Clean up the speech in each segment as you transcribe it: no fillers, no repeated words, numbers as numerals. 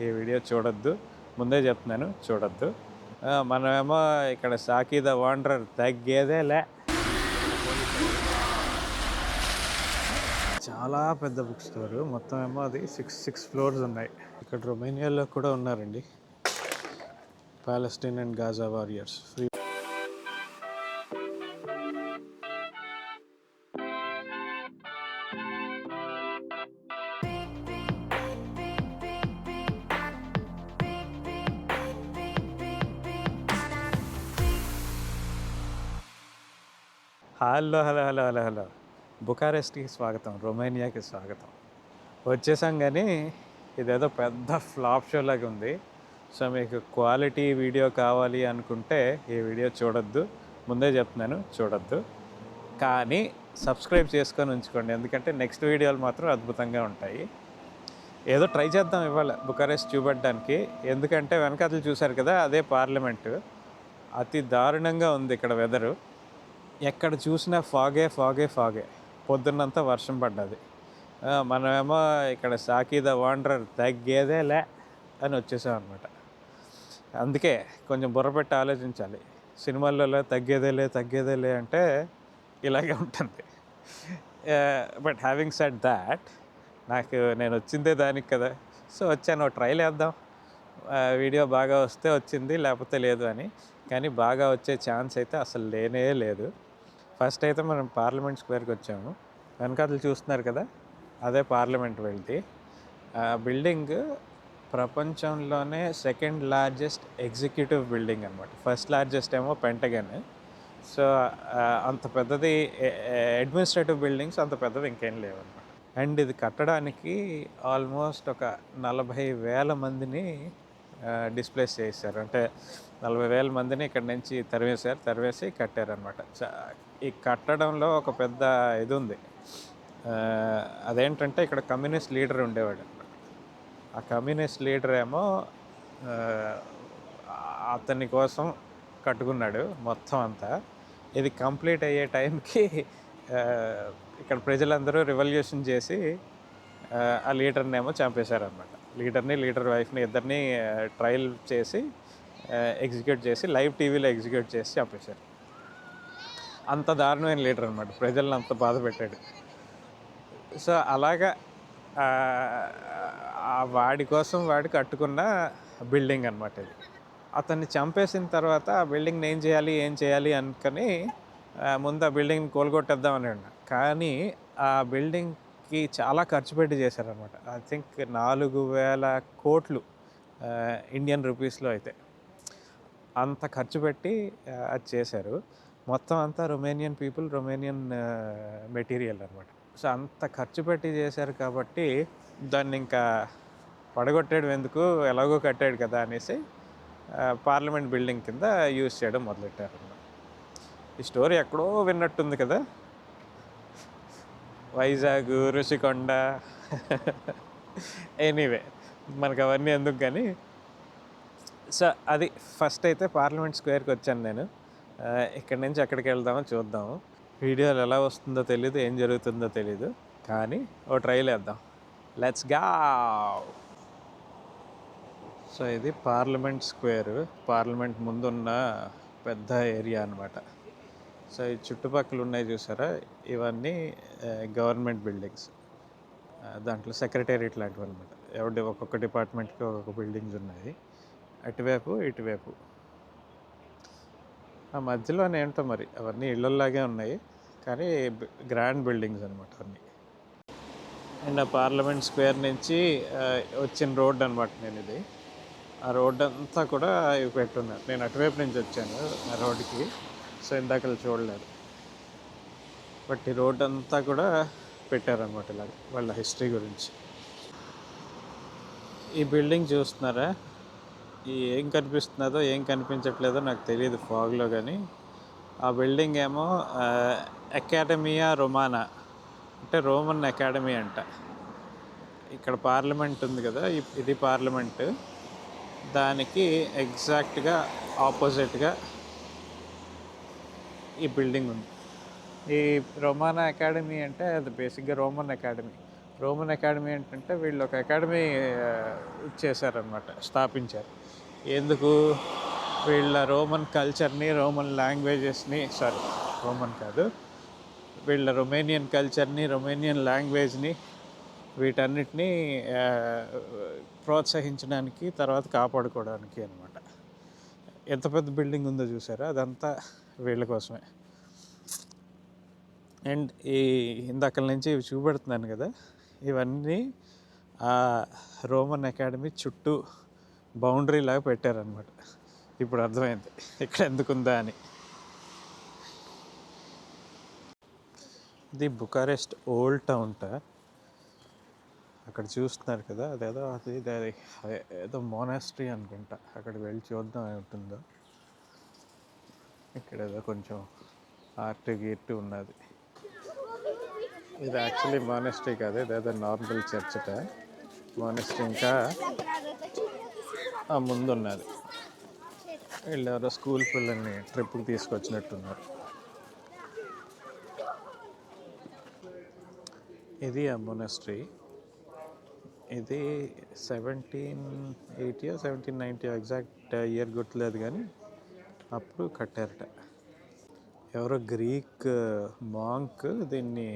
ఈ వీడియో చూడొద్దు, ముందే చెప్తున్నాను చూడొద్దు. మనమేమో ఇక్కడ సాకి ద వాండరర్ తగ్గేదేలే. చాలా పెద్ద బుక్ స్టోర్, మొత్తం ఏమో అది సిక్స్ ఫ్లోర్స్ ఉన్నాయి. ఇక్కడ రొమేనియాలో కూడా ఉన్నారండి Palestine and Gaza warriors. Hello hello hello hello hello బుకారెస్ట్కి స్వాగతం, రొమేనియాకి స్వాగతం. వచ్చేసాం, కానీ ఇదేదో పెద్ద ఫ్లాప్ షో లాగా ఉంది. సో మీకు క్వాలిటీ వీడియో కావాలి అనుకుంటే ఈ వీడియో చూడొద్దు, ముందే చెప్తున్నాను చూడొద్దు. కానీ సబ్స్క్రైబ్ చేసుకొని ఉంచుకోండి, ఎందుకంటే నెక్స్ట్ వీడియోలు మాత్రం అద్భుతంగా ఉంటాయి. ఏదో ట్రై చేద్దాం ఇవాళ బుకారెస్ట్ చూపెట్టడానికి, ఎందుకంటే వెనకాతలు చూశారు కదా, అదే పార్లమెంటు. అతి దారుణంగా ఉంది ఇక్కడ వెదరు. ఎక్కడ చూసినా ఫాగే ఫాగే ఫాగే. పొద్దున్నంతా వర్షం పడ్డది. మనమేమో ఇక్కడ సాకి ద వాండరర్ తగ్గేదేలే అని వచ్చేసాం అనమాట. అందుకే కొంచెం బుర్ర పెట్టి ఆలోచించాలి. సినిమాలలో తగ్గేదేలే అంటే ఇలాగే ఉంటుంది. బట్ హ్యావింగ్ సెడ్ దాట్, నేను వచ్చిందే దానికి కదా, సో వచ్చాను, ట్రైల్ వేద్దాం. వీడియో బాగా వస్తే వచ్చింది, లేకపోతే లేదు అని. కానీ బాగా వచ్చే ఛాన్స్ అయితే అసలు లేనే లేదు. ఫస్ట్ అయితే మనం పార్లమెంట్ స్క్వేర్కి వచ్చాము. వెనకాతలు చూస్తున్నారు కదా, అదే పార్లమెంట్ వెళ్తే. బిల్డింగ్ ప్రపంచంలోనే సెకండ్ లార్జెస్ట్ ఎగ్జిక్యూటివ్ బిల్డింగ్ అనమాట. ఫస్ట్ లార్జెస్ట్ ఏమో పెంటగన్. సో అంత పెద్దది అడ్మినిస్ట్రేటివ్ బిల్డింగ్స్ అంత పెద్దవి ఇంకేం లేవన్నమాట. అండ్ ఇది కట్టడానికి ఆల్మోస్ట్ ఒక 40,000 మందిని డిస్ప్లేస్ చేశారు. అంటే 40,000 మందిని ఇక్కడ నుంచి తరివేసి కట్టారనమాట. ఈ కట్టడంలో ఒక పెద్ద ఇది ఉంది. అదేంటంటే ఇక్కడ కమ్యూనిస్ట్ లీడర్ ఉండేవాడు. ఆ కమ్యూనిస్ట్ లీడర్ ఏమో అతని కోసం కట్టుకున్నాడు మొత్తం అంతా. ఇది కంప్లీట్ అయ్యే టైంకి ఇక్కడ ప్రజలందరూ రివల్యూషన్ చేసి ఆ లీడర్ని ఏమో చంపేశారనమాట. లీడర్ వైఫ్ని ఇద్దరిని ట్రయల్ చేసి ఎగ్జిక్యూట్ చేసి లైవ్ టీవీలో ఎగ్జిక్యూట్ చేసి చంపేశారు. అంత దారుణమైన లీడర్ అనమాట, ప్రజలను అంత బాధ పెట్టాడు. సో అలాగా వాడి కోసం వాడు కట్టుకున్న బిల్డింగ్ అనమాట ఇది. అతన్ని చంపేసిన తర్వాత ఆ బిల్డింగ్ని ఏం చేయాలి అనుకొని ముందు ఆ బిల్డింగ్ని కోలుగొట్టేద్దామని అన్నా. కానీ ఆ బిల్డింగ్కి చాలా ఖర్చు పెట్టి చేశారనమాట. ఐ థింక్ 4,000 కోట్లు ఇండియన్ రూపీస్లో అయితే అంత ఖర్చు పెట్టి అది చేశారు. మొత్తం అంతా రొమేనియన్ మెటీరియల్ అనమాట. సో అంత ఖర్చు పెట్టి చేశారు కాబట్టి దాన్ని ఇంకా పడగొట్టేయడం ఎందుకు, ఎలాగో కట్టాడు కదా అనేసి పార్లమెంట్ బిల్డింగ్ కింద యూజ్ చేయడం మొదలెట్టారు అన్నమాట. ఈ స్టోరీ ఎక్కడో విన్నట్టుంది కదా, వైజాగ్, రుషికొండ. ఎనీవే మనకు అవన్నీ ఎందుకు కానీ. సో అది ఫస్ట్ అయితే పార్లమెంట్ స్క్వేర్కి వచ్చాను నేను. ఇక్కడి నుంచి ఎక్కడికి వెళ్దామో చూద్దాము. వీడియోలు ఎలా వస్తుందో తెలీదు, ఏం జరుగుతుందో తెలీదు, కానీ ఓ ట్రైల్ వేద్దాం. లెట్స్ గా. సో ఇది పార్లమెంట్ స్క్వేర్, పార్లమెంట్ ముందున్న పెద్ద ఏరియా అనమాట. సో ఈ చుట్టుపక్కల ఉన్నాయి చూసారా, ఇవన్నీ గవర్నమెంట్ బిల్డింగ్స్. దాంట్లో సెక్రటేరియట్ లాంటివి అనమాట. ఒక్కొక్క డిపార్ట్మెంట్కి ఒక్కొక్క బిల్డింగ్స్ ఉన్నాయి, అటువైపు ఇటువైపు. ఆ మధ్యలోనే ఏంటో మరి అవన్నీ ఇళ్ళల్లాగే ఉన్నాయి, కానీ గ్రాండ్ బిల్డింగ్స్ అనమాట అన్నీ. అండ్ ఆ పార్లమెంట్ స్క్వేర్ నుంచి వచ్చిన రోడ్ అనమాట నేను ఇది. ఆ రోడ్ అంతా కూడా ఇవి పెట్టున్నారు. నేను అటువైపు నుంచి వచ్చాను ఆ రోడ్డుకి, సో ఇందాక చూడలేదు. బట్ ఈ రోడ్ అంతా కూడా పెట్టారనమాట ఇలాగ వాళ్ళ హిస్టరీ గురించి. ఈ బిల్డింగ్ చూస్తున్నారా, ఏం కనిపిస్తున్నదో ఏం కనిపించట్లేదో నాకు తెలియదు ఫాగ్లో, కానీ ఆ బిల్డింగ్ ఏమో అకాడమియా రొమానా, అంటే రోమన్ అకాడమీ అంట. ఇక్కడ పార్లమెంట్ ఉంది కదా, ఇది పార్లమెంట్, దానికి ఎగ్జాక్ట్గా ఆపోజిట్గా ఈ బిల్డింగ్ ఉంది. ఈ రొమానా అకాడమీ అంటే అది బేసిక్గా రోమన్ అకాడమీ. రోమన్ అకాడమీ ఏంటంటే వీళ్ళు ఒక అకాడమీ చేశారనమాట, స్థాపించారు. ఎందుకు? వీళ్ళ రోమన్ కల్చర్ని, రోమన్ లాంగ్వేజెస్ని, సారీ రోమన్ కాదు, వీళ్ళ రొమేనియన్ కల్చర్ని, రొమేనియన్ లాంగ్వేజ్ని, వీటన్నిటినీ ప్రోత్సహించడానికి, తర్వాత కాపాడుకోవడానికి అనమాట. ఎంత పెద్ద బిల్డింగ్ ఉందో చూసారా, అదంతా వీళ్ళ కోసమే. అండ్ ఈ ఇందాకల నుంచి ఇవి చూపెడుతున్నాను కదా, ఇవన్నీ ఆ రోమన్ అకాడమీ చుట్టూ బౌండరీ లాగా పెట్టారనమాట. ఇప్పుడు అర్థమైంది ఇక్కడ ఎందుకుందా అని. ఇది బుకారెస్ట్ ఓల్డ్ టౌన్ట. అక్కడ చూస్తున్నారు కదా, అదేదో అది ఏదో మోనాస్ట్రీ అనుకుంటా. అక్కడికి వెళ్ళి చూద్దాం ఏముంటుందో. ఇక్కడ ఏదో కొంచెం ఆర్ట్ గీర్ట్ ఉన్నది. ఇది యాక్చువల్లీ మోనాస్ట్రీ కాదు, ఇదేదో నార్మల్ చర్చట. మోనాస్ట్రీ ఇంకా ఆ ముందు ఉన్నది. వీళ్ళు ఎవరో స్కూల్ పిల్లల్ని ట్రిప్కి తీసుకొచ్చినట్టున్నారు. ఇది ఆ మోనాస్ట్రీ. ఇది 1780 1790 ఎగ్జాక్ట్ ఇయర్ గుర్తులేదు, కానీ అప్పుడు కట్టారట. ఎవరో గ్రీక్ మాంక్ దీన్ని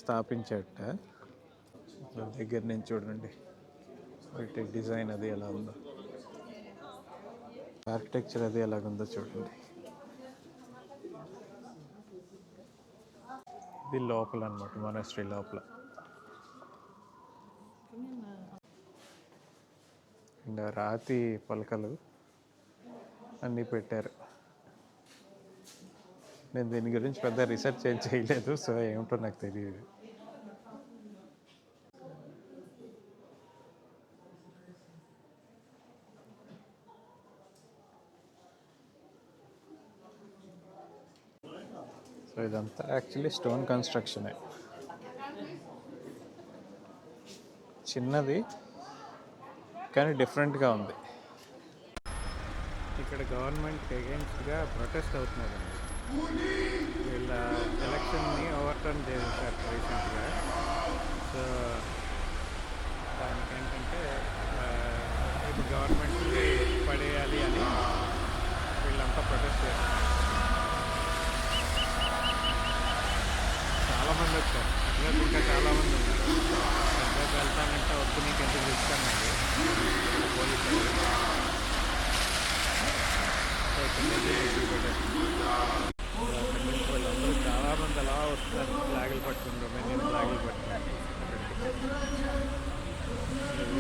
స్థాపించారట. దగ్గర నుంచి చూడండి వీటి డిజైన్ అది ఎలా ఉందో, ఆర్కిటెక్చర్ అది ఎలాగుందో చూడండి. ఇది లోపల అనమాట, మోనాస్ట్రీ లోపల. అండ్ రాతి పలకలు అన్నీ పెట్టారు. నేను దీని గురించి పెద్ద రీసెర్చ్ ఏం చేయలేదు, సో ఏమిటో నాకు తెలియదు. సో ఇదంతా యాక్చువల్లీ స్టోన్ కన్స్ట్రక్షనే. చిన్నది కానీ డిఫరెంట్గా ఉంది. ఇక్కడ గవర్నమెంట్కి అగెన్స్ట్గా ప్రొటెస్ట్ అవుతున్నారండి. వీళ్ళ ఎలక్షన్ని ఓవర్టర్న్ చేశారు రీసెంట్గా. సో దానికి ఏంటంటే ఇప్పుడు గవర్నమెంట్ని పడేయాలి అని వీళ్ళంతా ప్రొటెస్ట్ చేస్తారు. చాలామంది వచ్చారు, అట్లా ఇంకా చాలామంది ఉన్నారు. అట్లా వెళ్తానంటే వద్దు, నీకు ఎందుకు ఇస్తానండి పోలీసులు. వాళ్ళందరూ చాలామంది అలా వస్తున్నారు, ఫ్లాగులు పట్టుకుని, రొమేనియన్ ఫ్లాగులు పట్టుకుని.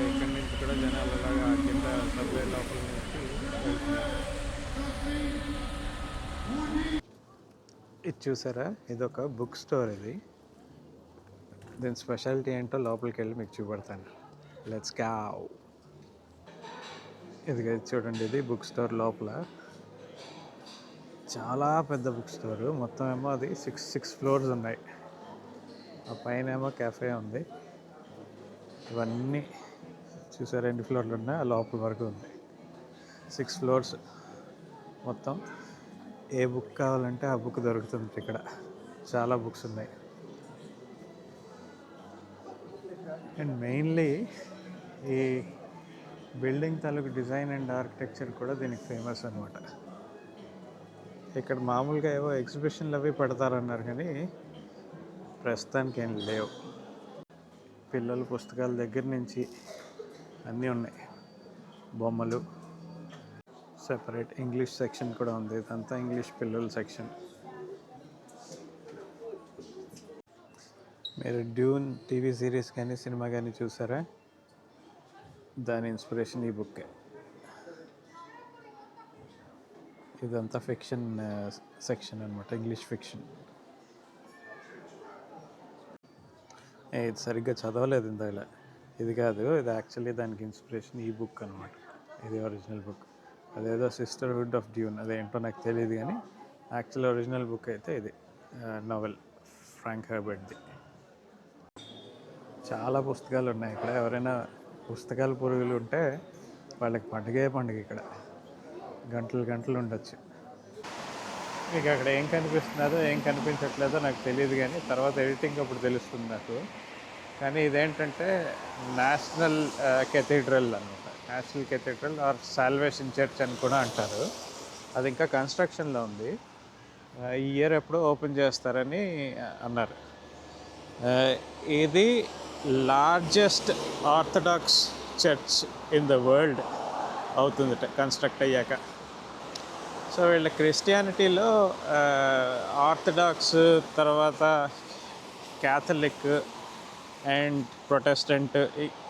ఇక్కడి నుంచి కూడా జనాలు అలాగా కింద సబ్వే లోపల నుంచి వెళ్తున్నారు. ఇది చూసారా, ఇదొక బుక్ స్టోర్. ఇది దీని స్పెషాలిటీ ఏంటో లోపలికి వెళ్ళి మీకు చూపెడతాను. Let's go. ఇది చూడండి, ఇది బుక్ స్టోర్ లోపల. చాలా పెద్ద బుక్ స్టోరు. మొత్తం ఏమో అది సిక్స్ ఫ్లోర్స్ ఉన్నాయి. ఆ పైన ఏమో కెఫే ఉంది. ఇవన్నీ చూసారు, 2 ఫ్లోర్లు ఉన్నాయి, ఆ లోపల వరకు ఉంది. 6 ఫ్లోర్స్ మొత్తం. ఏ బుక్ కావాలంటే ఆ బుక్ దొరుకుతుంది ఇక్కడ. చాలా బుక్స్ ఉన్నాయి. అండ్ మెయిన్లీ ఈ బిల్డింగ్ తాలూకు డిజైన్ అండ్ ఆర్కిటెక్చర్ కూడా దీనికి ఫేమస్ అనమాట. ఇక్కడ మామూలుగా ఏవో ఎగ్జిబిషన్లు అవి పెడతారన్నారు, కానీ ప్రస్తుతానికి ఏం లేవు. పిల్లల పుస్తకాల దగ్గర నుంచి అన్నీ ఉన్నాయి. బొమ్మలు, సెపరేట్ ఇంగ్లీష్ సెక్షన్ కూడా ఉంది. ఇదంతా ఇంగ్లీష్ పిల్లల సెక్షన్. మీరు డ్యూన్ టీవీ సిరీస్ కానీ సినిమా కానీ చూసారా? దాని ఇన్స్పిరేషన్ ఈ బుక్కే. ఇదంతా ఫిక్షన్ సెక్షన్ అనమాట, ఇంగ్లీష్ ఫిక్షన్. ఇది సరిగ్గా చదవలేదు ఇందాక. ఇది కాదు, ఇది యాక్చువల్లీ దానికి ఇన్స్పిరేషన్ ఈ బుక్ అనమాట. ఇది ఒరిజినల్ బుక్. అదేదో సిస్టర్హుడ్ ఆఫ్ డ్యూన్, అదేంటో నాకు తెలియదు, కానీ యాక్చువల్ ఒరిజినల్ బుక్ అయితే ఇది నవెల్, ఫ్రాంక్ హెర్బర్ట్ది. చాలా పుస్తకాలు ఉన్నాయి ఇక్కడ. ఎవరైనా పుస్తకాల పురుగులు ఉంటే వాళ్ళకి పండుగే పండుగ. ఇక్కడ గంటలు గంటలు ఉండొచ్చు. మీకు అక్కడ ఏం కనిపిస్తున్నదో ఏం కనిపించట్లేదో నాకు తెలియదు, కానీ తర్వాత ఎడిటింగ్ అప్పుడు తెలుస్తుంది నాకు. కానీ ఇదేంటంటే నేషనల్ కెథీడ్రల్ అనమాట. National cathedral or salvation church అని కూడా అంటారు. అది ఇంకా కన్స్ట్రక్షన్లో ఉంది. ఈ ఇయర్ ఎప్పుడో ఓపెన్ చేస్తారని అన్నారు. ఇది largest orthodox church in the world అవుతుంది కన్స్ట్రక్ట్ అయ్యాక. సో వీళ్ళ క్రిస్టియానిటీలో ఆర్థడాక్స్, తర్వాత క్యాథలిక్ అండ్ ప్రొటెస్టెంట్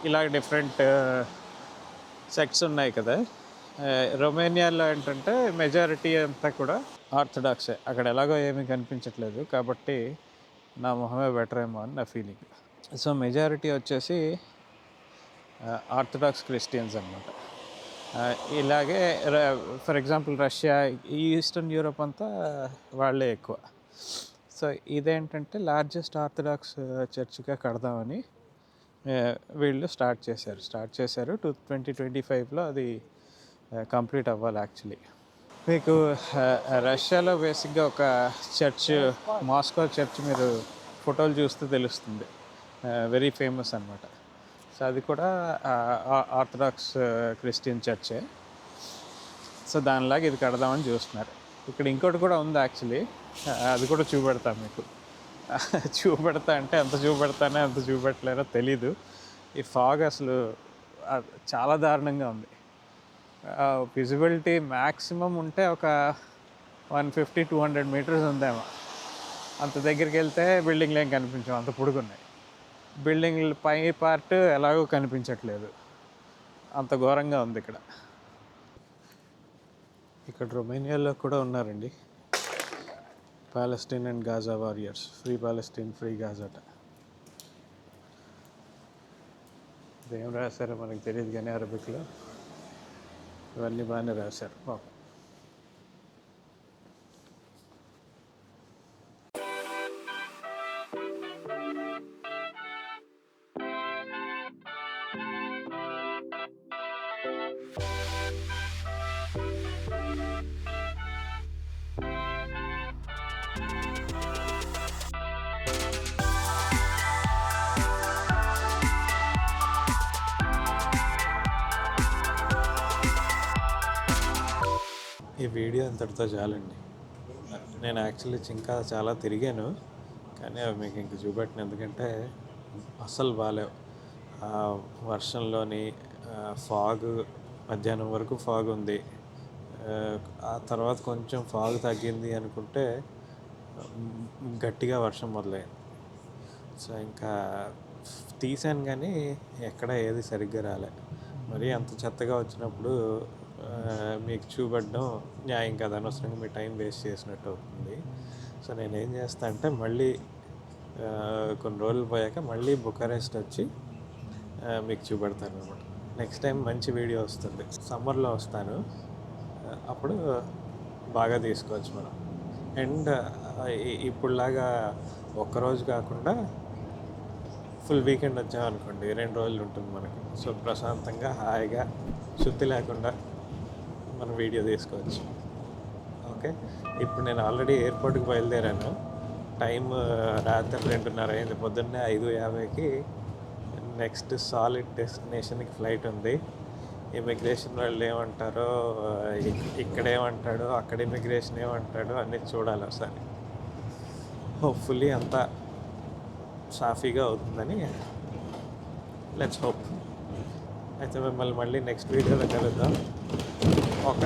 ఇలా డిఫరెంట్ సెక్ట్స్ ఉన్నాయి కదా. రొమేనియాలో ఏంటంటే మెజారిటీ అంతా కూడా ఆర్థడాక్సే. అక్కడ ఎలాగో ఏమీ కనిపించట్లేదు కాబట్టి నా మొహమే బెటర్ ఏమో అని నా ఫీలింగ్. సో మెజారిటీ వచ్చేసి ఆర్థడాక్స్ క్రిస్టియన్స్ అనమాట. ఇలాగే for example Russia, eastern Europe అంతా వాళ్ళే ఎక్కువ. సో ఇదేంటంటే లార్జెస్ట్ ఆర్థడాక్స్ చర్చ్గా కడదామని వీళ్ళు స్టార్ట్ చేశారు 2025లో అది కంప్లీట్ అవ్వాలి యాక్చువల్లీ. మీకు రష్యాలో బేసిక్గా ఒక చర్చ్, మాస్కో చర్చ్ మీరు ఫోటోలు చూస్తే తెలుస్తుంది, వెరీ ఫేమస్ అనమాట. సో అది కూడా ఆర్థడాక్స్ క్రిస్టియన్ చర్చే. సో దానిలాగా ఇది కడదామని చూస్తున్నారు. ఇక్కడ ఇంకోటి కూడా ఉంది యాక్చువల్లీ, అది కూడా చూపెడతాను మీకు. చూపెడతా అంటే ఎంత చూపెట్టలేరో తెలీదు. ఈ ఫాగ్ అసలు చాలా దారుణంగా ఉంది. విజిబిలిటీ మ్యాక్సిమం ఉంటే ఒక 150-200 మీటర్స్ ఉందేమో. అంత దగ్గరికి వెళ్తే బిల్డింగ్లు ఏం కనిపించవు, అంత పొడుగున్నాయి. బిల్డింగ్ల పై పార్ట్ ఎలాగో కనిపించట్లేదు, అంత ఘోరంగా ఉంది ఇక్కడ. ఇక్కడ రొమేనియాలో కూడా ఉన్నారండి Palestine and Gaza warriors. Free Palestine, free గాజాట. ఇదేం రాశారో మనకు తెలియదు కానీ అరబిక్లో ఇవన్నీ బాగానే రాశారు పాపం. ఈ వీడియో అంతటితో చాలండి. నేను యాక్చువల్లీ ఇంకా చాలా తిరిగాను కానీ అవి మీకు ఇంక చూపెట్టిన, ఎందుకంటే అస్సలు బాగాలేవు. వర్షంలోని ఫాగ్, మధ్యాహ్నం వరకు ఫాగ్ ఉంది. ఆ తర్వాత కొంచెం ఫాగ్ తగ్గింది అనుకుంటే గట్టిగా వర్షం మొదలైంది. సో ఇంకా తీసాను కానీ ఎక్కడ ఏది సరిగ్గా రాలే. మరి అంత చెత్తగా వచ్చినప్పుడు మీకు చూపడడం న్యాయం కదా, అనవసరంగా మీ టైం వేస్ట్ చేసినట్టు అవుతుంది. సో నేనేం చేస్తా అంటే మళ్ళీ కొన్ని రోజులు పోయాక మళ్ళీ బుకారెస్ట్ వచ్చి మీకు చూపెడతాను అనమాట. నెక్స్ట్ టైం మంచి వీడియో వస్తుంది. సమ్మర్లో వస్తాను, అప్పుడు బాగా తీసుకోవచ్చు మనం. అండ్ ఇప్పుడులాగా ఒక్కరోజు కాకుండా ఫుల్ వీకెండ్ వచ్చామనుకోండి, 2 రోజులు ఉంటుంది మనకి. సో ప్రశాంతంగా హాయిగా శుద్ధి లేకుండా మనం వీడియో తీసుకోవచ్చు. ఓకే, ఇప్పుడు నేను ఆల్రెడీ ఎయిర్పోర్ట్కి బయలుదేరాను. టైం రాత్రి 2:30 అయింది. పొద్దున్నే 5:50కి నెక్స్ట్ సాలిడ్ డెస్టినేషన్కి ఫ్లైట్ ఉంది. ఇమిగ్రేషన్ వాళ్ళు ఏమంటారో, ఇక్కడ ఏమంటాడో, అక్కడ ఇమిగ్రేషన్ ఏమంటాడో అన్నీ చూడాలి ఒకసారి. హోప్ఫుల్లీ అంతా సాఫీగా అవుతుందని లెట్స్ హోప్. అయితే మిమ్మల్ని మళ్ళీ నెక్స్ట్ వీడియోలో కలుద్దాం. ఒక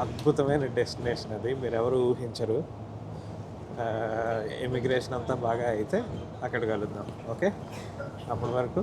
అద్భుతమైన డెస్టినేషన్ అది, మీరు ఎవరు ఊహించరు. ఇమిగ్రేషన్ అంతా బాగా అయితే అక్కడ కలుద్దాం. ఓకే, అప్పటి వరకు